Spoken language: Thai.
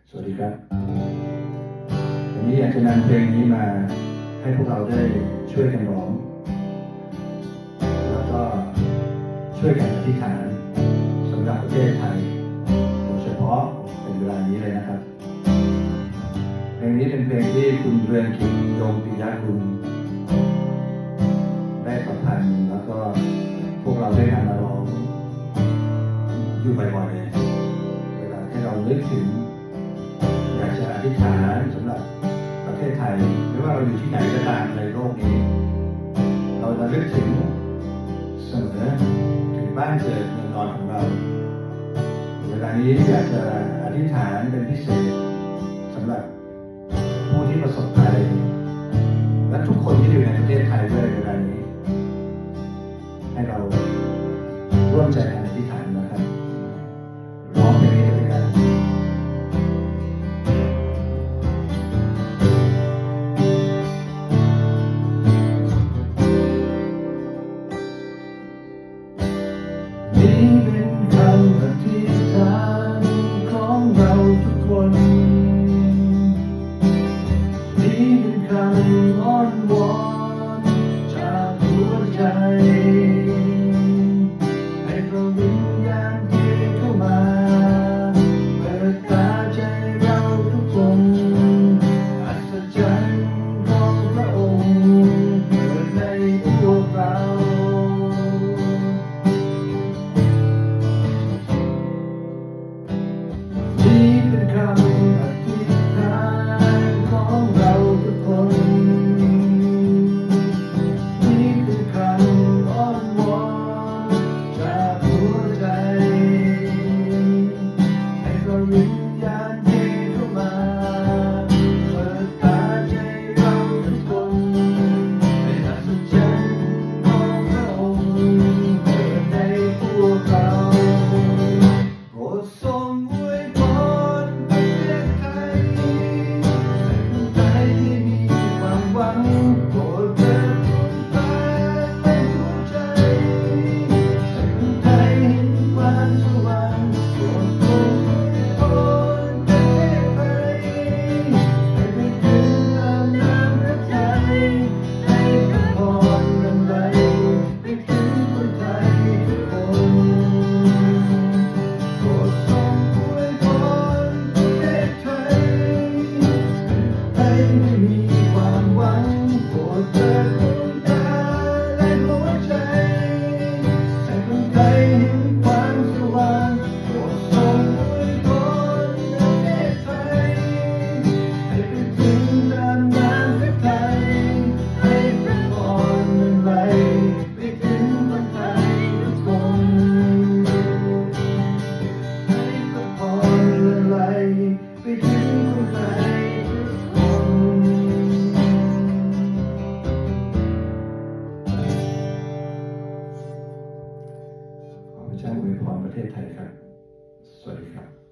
สวัสดีครับวันนี้อยากจะนำเพลงนี้มาให้พวกเราได้ช่วยกันร้องแล้วก็ช่วยกันอธิษฐานสำหรับประเทศไทยโดยเฉพาะเป็นเวลานี้เลยนะครับเพลงนี้เป็นเพลงที่คุณเรืองกิจโยมปิยะกุลได้ประพันธ์แล้วก็พวกเราได้นำมาร้องอยู่บ่อยๆเวลาที่เรานึกถึงอยากจะอธิษฐานสำหรับประเทศไทยไม่ว่าเราอยู่ที่ไหนก็ตามในโลกนี้เราจะนึกถึงเสมอถึงบ้านเกิดเมืองนอนของเราเวลานี้อยากจะอธิษฐานเป็นพิเศษสำหรับผู้ที่ประสบภัยและทุกคนที่อยู่ในประเทศไทยด้วยเวลานี้ให้เราร่วมใจกันอธิษฐานนะครับร้องเพลงนี้ด้วยกันนี่เป็นคำอธิษฐานของเราทุกคนนี่เป็นคำอ้อนวอนจากหัวใจให้พระวิญญาณที่เข้ามาเปิดตาใจเราทุกคนอัศจรรย์ของพระองค์เกิดในพวกเรานี่เป็นคำอธิษฐานของเราทุกคนนี่เป็นคำอ้อนวอนจากหัวใจให้พระวิญญาณที่เข้ามาเปิดตาใจเราทุกคนให้อัศจรรย์ของพระองค์เกิดในพวกเราโปรดทรงอวยพรประเทศไทยให้คนไทยที่มีความหวังโปรดเปิดดวงตาและหัวใจให้คนไทยเห็นความสว่างโปรดทรงอวยพรประเทศไทยให้ไปถึงอาณาประเทศไทยให้พระพรรำไรไปถึงคนไทยทุกคนโปรดทรงอวยพรประเทศไทยให้ไม่มีความหวังโปรดเปิดดวงตาและหัวใจให้คนไทยเห็นความสว่างโปรดทรงอวยพรประเทศไทยให้ไปถึงด้านน้ำประเทศไทยให้พระพรนั้นไหลไปถึงคนไทยทุกคนให้พระพรนั้นไหลไปถึงคนไทยทุกคนขอพระเจ้าอวยพรประเทศไทยครับสวัสดีครับ